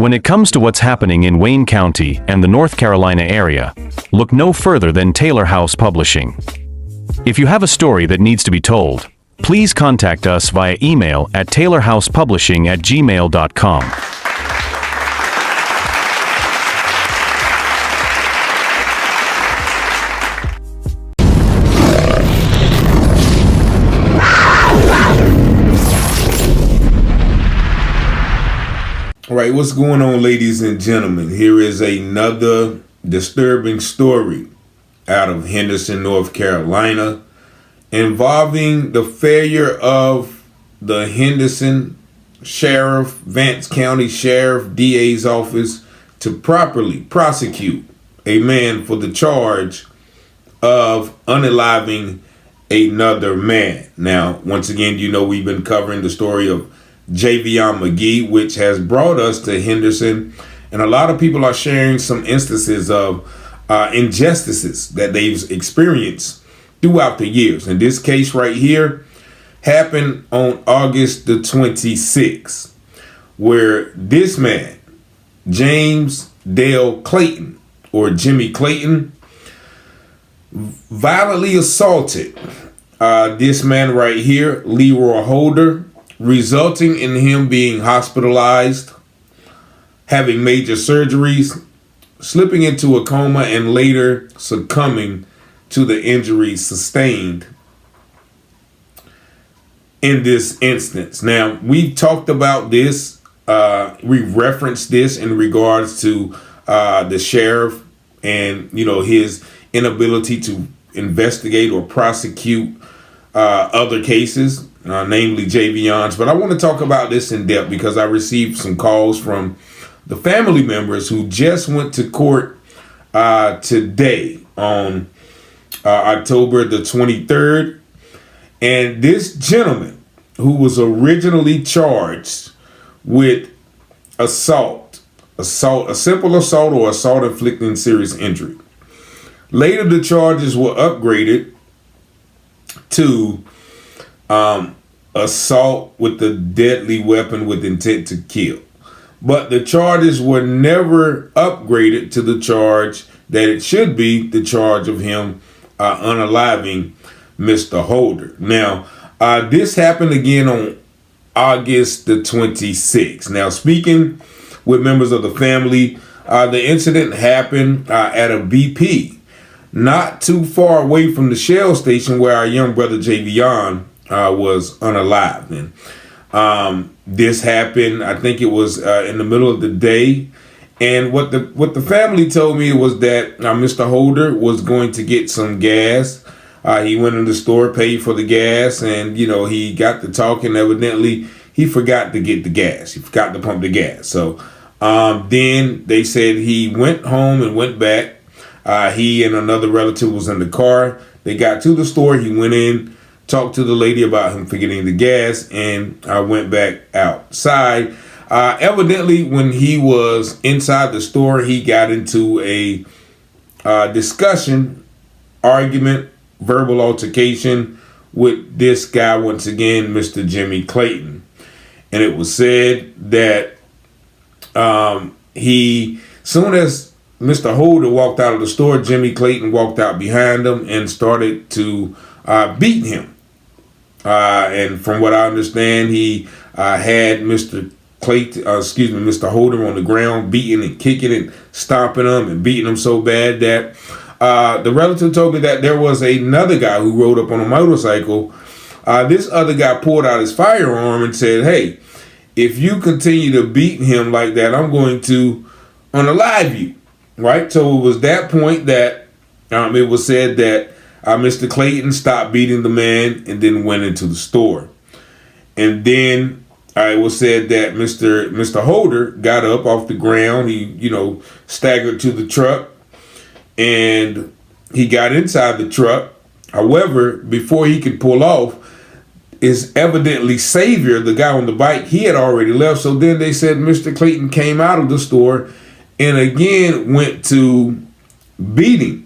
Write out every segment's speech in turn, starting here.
When it comes to what's happening in Wayne County and the North Carolina area, look no further than Taylor House Publishing. If you have a story that needs to be told, please contact us via email at taylorhousepublishing@gmail.com. All right, what's going on, ladies and gentlemen? Here is another disturbing story out of Henderson, North Carolina, involving the failure of the Henderson Sheriff, Vance County Sheriff, DA's office to properly prosecute a man for the charge of unaliving another man. Now, once again, you know we've been covering the story of Javion McGee, which has brought us to Henderson, and a lot of people are sharing some instances of injustices that they've experienced throughout the years. And this case right here happened on August the 26th, where this man, James Dale Clayton, or Jimmy Clayton, violently assaulted this man right here, Leroy Holder, resulting in him being hospitalized, having major surgeries, slipping into a coma, and later succumbing to the injuries sustained in this instance. Now, we've talked about this. We referenced this in regards to the sheriff and, his inability to investigate or prosecute other cases, namely Javion's. But I want to talk about this in depth because I received some calls from the family members who just went to court today on October the 23rd. And this gentleman, who was originally charged with a simple assault or assault inflicting serious injury. Later, the charges were upgraded to assault with a deadly weapon with intent to kill. But the charges were never upgraded to the charge that it should be, the charge of him unaliving Mr. Holder. Now, this happened again on August the 26th. Now, speaking with members of the family, the incident happened at a BP, not too far away from the Shell station where our young brother Javion was unalived. And this happened, I think it was in the middle of the day. And what the family told me was that Mr. Holder was going to get some gas. He went in the store, paid for the gas, and, he got to talking. Evidently, he forgot to get the gas. He forgot to pump the gas. So then they said he went home and went back. He and another relative was in the car. They got to the store. He went in, talked to the lady about him forgetting the gas, and went back outside. Evidently, when he was inside the store, he got into a discussion, argument, verbal altercation with this guy, once again, Mr. Jimmy Clayton. And it was said that soon as Mr. Holder walked out of the store, Jimmy Clayton walked out behind him and started to beat him. And from what I understand, he had Mr. Holder on the ground, beating and kicking and stomping him and beating him so bad that the relative told me that there was another guy who rode up on a motorcycle. This other guy pulled out his firearm and said, "Hey, if you continue to beat him like that, I'm going to unalive you." Right? So it was that point that it was said that Mr. Clayton stopped beating the man and then went into the store. And then it was said that Mr. Holder got up off the ground. He, staggered to the truck and he got inside the truck. However, before he could pull off, his evidently savior, the guy on the bike, he had already left. So then they said Mr. Clayton came out of the store and again went to beating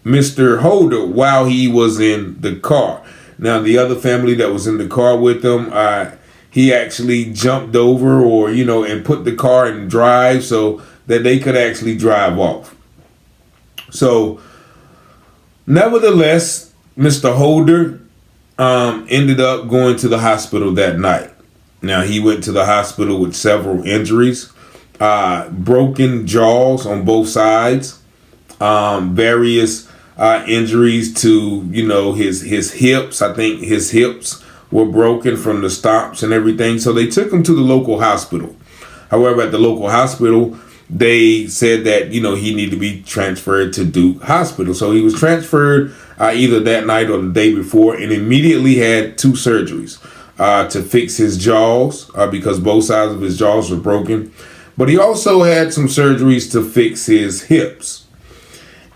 Mr. Holder while he was in the car. Now, the other family that was in the car with him, he actually jumped over or, and put the car in drive so that they could actually drive off. So, nevertheless, Mr. Holder ended up going to the hospital that night. Now, he went to the hospital with several injuries, broken jaws on both sides, various injuries to, his hips. I think his hips were broken from the stomps and everything. So they took him to the local hospital. However, at the local hospital, they said that, he needed to be transferred to Duke Hospital. So he was transferred either that night or the day before and immediately had 2 surgeries to fix his jaws because both sides of his jaws were broken. But he also had some surgeries to fix his hips.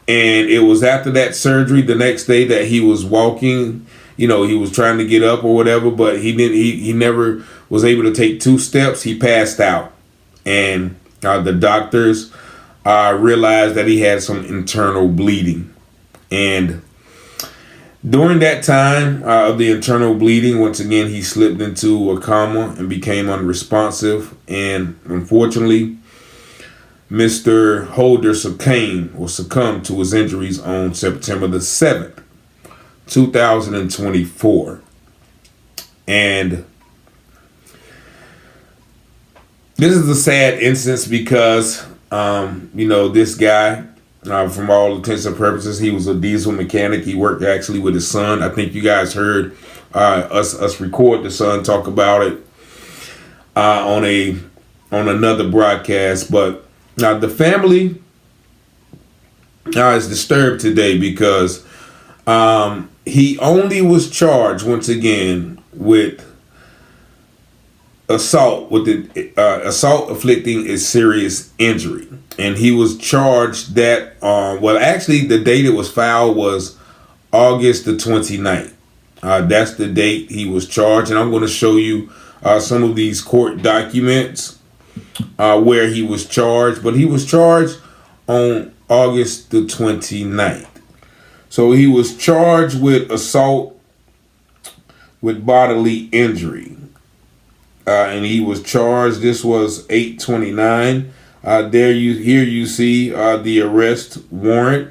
And it was after that surgery the next day that he was walking. He was trying to get up or whatever, but he never was able to take 2 steps. He passed out. And the doctors realized that he had some internal bleeding. And during that time of the internal bleeding, once again, he slipped into a coma and became unresponsive. And unfortunately, Mr. Holder succumbed to his injuries on September the 7th, 2024. And this is a sad instance because, this guy, from all intents and purposes, he was a diesel mechanic. He worked actually with his son. I think you guys heard us record the son talk about it on another broadcast. But the family is disturbed today because he only was charged once again with assault assault afflicting a serious injury, and he was charged that actually the date it was filed was August the 29th. That's the date he was charged, and I'm going to show you some of these court documents where he was charged, but he was charged on August the 29th. So he was charged with assault with bodily injury. And he was charged. This was 8/29. Here you see the arrest warrant,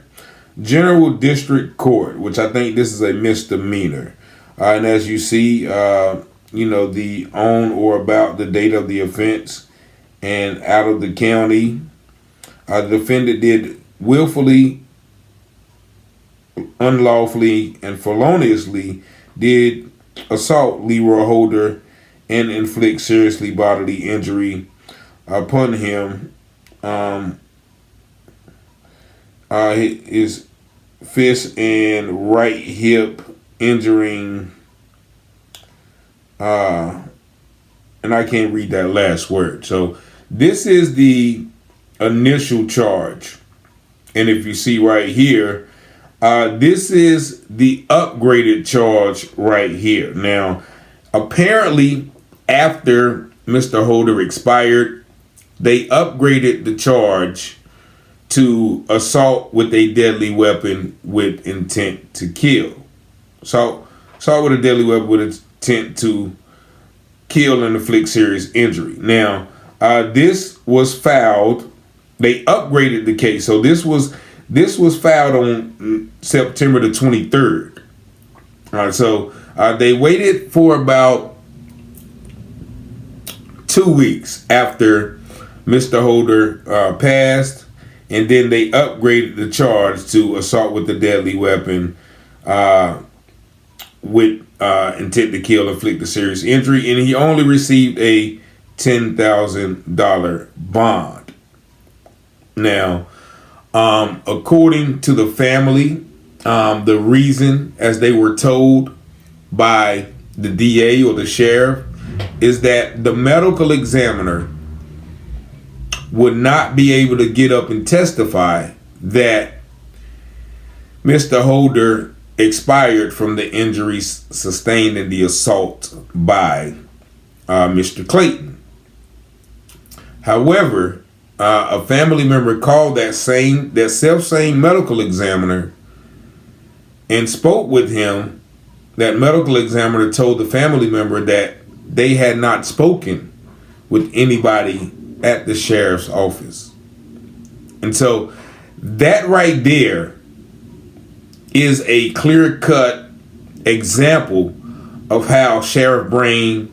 General District Court, which I think this is a misdemeanor. And as you see, the on or about the date of the offense and out of the county, the defendant did willfully, unlawfully, and feloniously did assault Leroy Holder and inflict seriously bodily injury upon him. His fist and right hip injuring, and I can't read that last word. So this is the initial charge. And if you see right here, this is the upgraded charge right here. Now, apparently, after Mr. Holder expired, they upgraded the charge to assault with a deadly weapon with intent to kill. So, assault with a deadly weapon with intent to kill and inflict serious injury. Now, this was filed. They upgraded the case. So this was filed on September the 23rd. All right. So they waited for about 2 weeks after Mr. Holder passed, and then they upgraded the charge to assault with a deadly weapon with intent to kill, inflict a serious injury, and he only received a $10,000 bond. Now, according to the family, the reason, as they were told by the DA or the sheriff, is that the medical examiner would not be able to get up and testify that Mr. Holder expired from the injuries sustained in the assault by Mr. Clayton. However, a family member called that self-same medical examiner and spoke with him. That medical examiner told the family member that they had not spoken with anybody at the sheriff's office. And so that right there is a clear-cut example of how Sheriff Brain,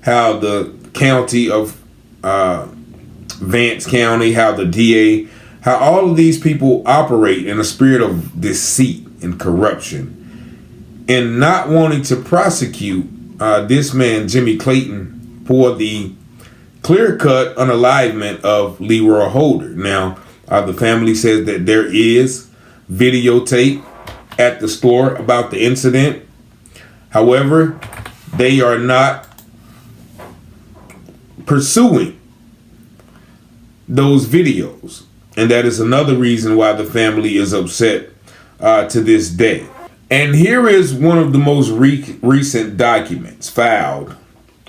how the county of Vance County, how the DA, how all of these people operate in a spirit of deceit and corruption, and not wanting to prosecute this man, Jimmy Clayton, for the clear-cut unalivement of Leroy Holder. Now, the family says that there is videotape at the store about the incident. However, they are not pursuing those videos. And that is another reason why the family is upset to this day. And here is one of the most recent documents filed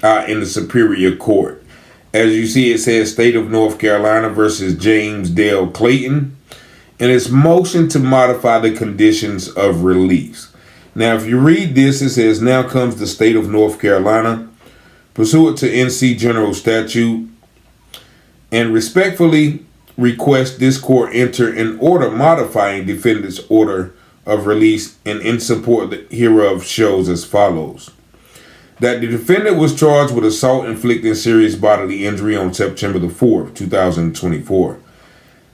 in the Superior Court. As you see, it says State of North Carolina versus James Dale Clayton, and its motion to modify the conditions of release. Now, if you read this, it says, now comes the State of North Carolina, pursuant to NC General Statute, and respectfully request this court enter an order modifying defendant's order of release, and in support hereof shows as follows. That the defendant was charged with assault inflicting serious bodily injury on September the 4th, 2024.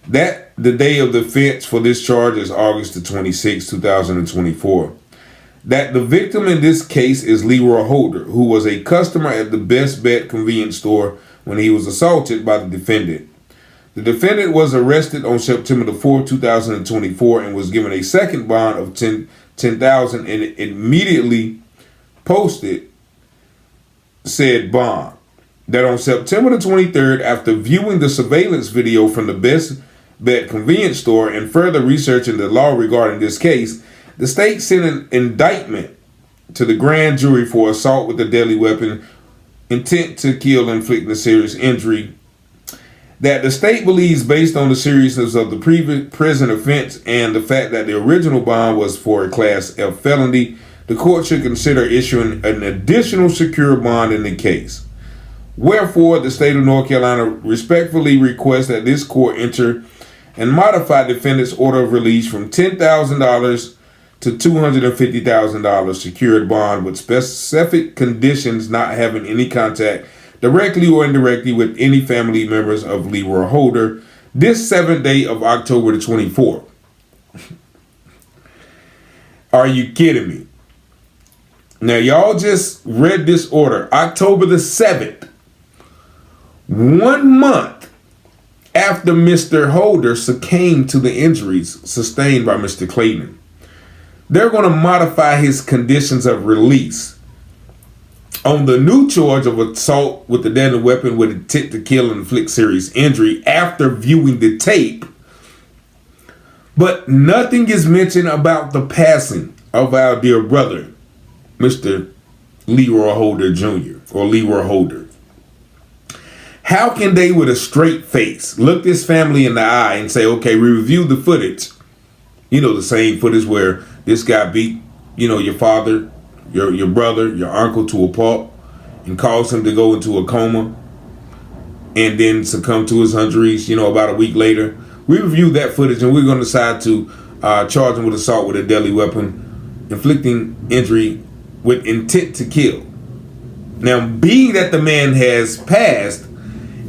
That the day of the offense for this charge is August the 26th, 2024. That the victim in this case is Leroy Holder, who was a customer at the Best Bet convenience store when he was assaulted by the defendant. The defendant was arrested on September the 4th, 2024, and was given a second bond of $10,000 and immediately posted said bond. That on September the 23rd, after viewing the surveillance video from the Best Bet convenience store and further researching the law regarding this case, the state sent an indictment to the grand jury for assault with a deadly weapon, intent to kill, inflicting a serious injury. That the state believes, based on the seriousness of the present offense and the fact that the original bond was for a Class F felony, the court should consider issuing an additional secure bond in the case. Wherefore, the state of North Carolina respectfully requests that this court enter and modify defendant's order of release from $10,000 to $250,000 secured bond with specific conditions, not having any contact directly or indirectly with any family members of Leroy Holder, this 7th day of October the 24th. Are you kidding me? Now, y'all just read this order, October the 7th, 1 month after Mr. Holder succumbed to the injuries sustained by Mr. Clayton. They're going to modify his conditions of release on the new charge of assault with a deadly weapon with intent to kill and inflict serious injury after viewing the tape. But nothing is mentioned about the passing of our dear brother, Mr. Leroy Holder Jr. or Leroy Holder. How can they, with a straight face, look this family in the eye and say, okay, we reviewed the footage, the same footage where this guy beat, your father, your brother, your uncle to a pulp and caused him to go into a coma and then succumb to his injuries, about a week later. We reviewed that footage and we're going to decide to charge him with assault with a deadly weapon, inflicting injury with intent to kill. Now, being that the man has passed,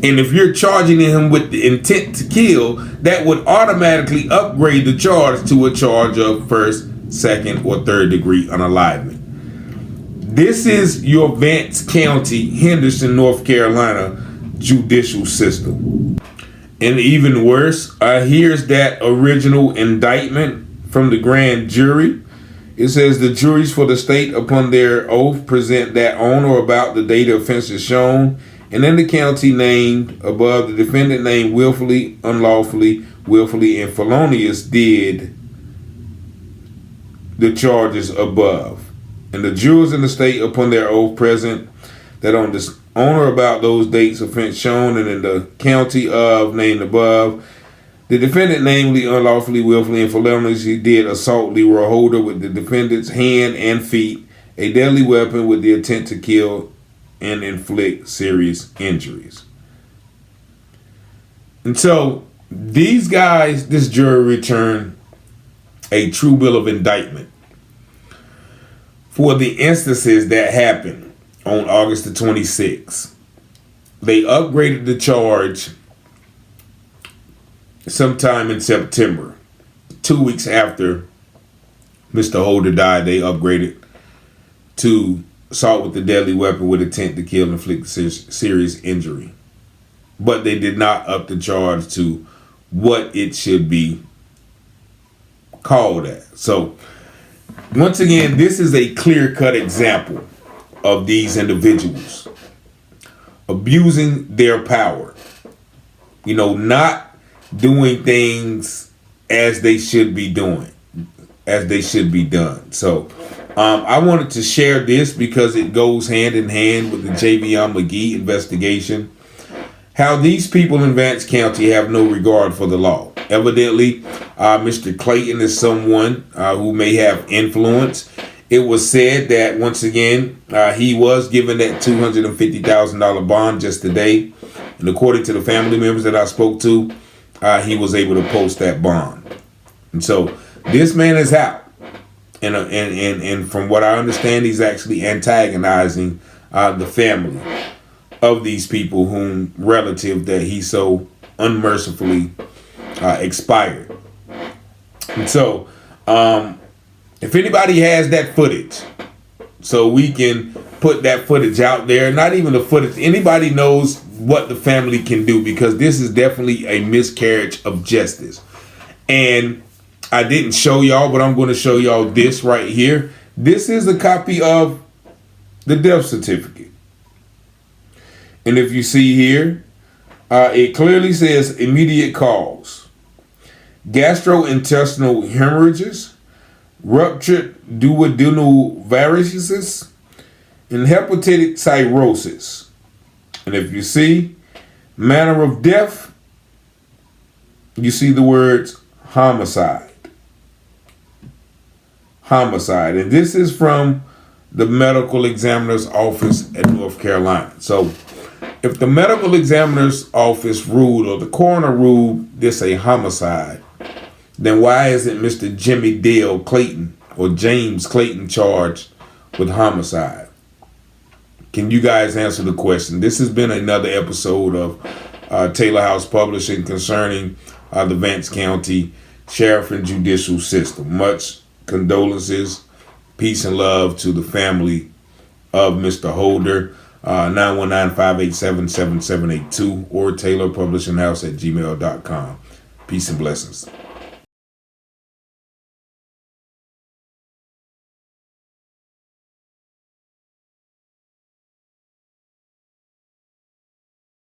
and if you're charging him with the intent to kill, that would automatically upgrade the charge to a charge of first, second, or third degree unalivement. This is your Vance County, Henderson, North Carolina judicial system. And even worse, here's that original indictment from the grand jury. It says the juries for the state upon their oath present that on or about the date of offense is shown, and in the county named above, the defendant named willfully, unlawfully, willfully, and felonious did the charges above. And the jurors in the state upon their oath present that on this on or about those dates offense shown, and in the county of named above, the defendant, namely, unlawfully, willfully, and feloniously did assault Leroy Holder with the defendant's hand and feet, a deadly weapon with the intent to kill, and inflict serious injuries. And so these guys, this jury returned a true bill of indictment for the instances that happened on August the 26th. They upgraded the charge sometime in September. 2 weeks after Mr. Holder died, they upgraded to assault with a deadly weapon with intent to kill and inflict serious injury. But they did not up the charge to what it should be called at. So, once again, this is a clear-cut example of these individuals abusing their power. Not doing things as they should be doing, as they should be done. So, I wanted to share this because it goes hand in hand with the Javion McGee investigation. How these people in Vance County have no regard for the law. Evidently, Mr. Clayton is someone who may have influence. It was said that, once again, he was given that $250,000 bond just today. And according to the family members that I spoke to, he was able to post that bond. And so this man is out. And from what I understand, he's actually antagonizing the family of these people whom relative that he so unmercifully expired. And so if anybody has that footage, so we can put that footage out there, not even the footage, anybody knows what the family can do, because this is definitely a miscarriage of justice. And I didn't show y'all, but I'm going to show y'all this right here. This is a copy of the death certificate. And if you see here, it clearly says immediate cause: gastrointestinal hemorrhages, ruptured duodenal varices, and hepatic cirrhosis. And if you see manner of death, you see the words homicide. Homicide. And this is from the medical examiner's office at North Carolina. So if the medical examiner's office ruled, or the coroner ruled this a homicide, then why isn't Mr. Jimmy Dale Clayton or James Clayton charged with homicide? Can you guys answer the question? This has been another episode of Taylor House Publishing concerning the Vance County Sheriff and Judicial System. Much condolences, peace and love to the family of Mr. Holder. 919-587-7782 or TaylorPublishingHouse@gmail.com. Peace and blessings.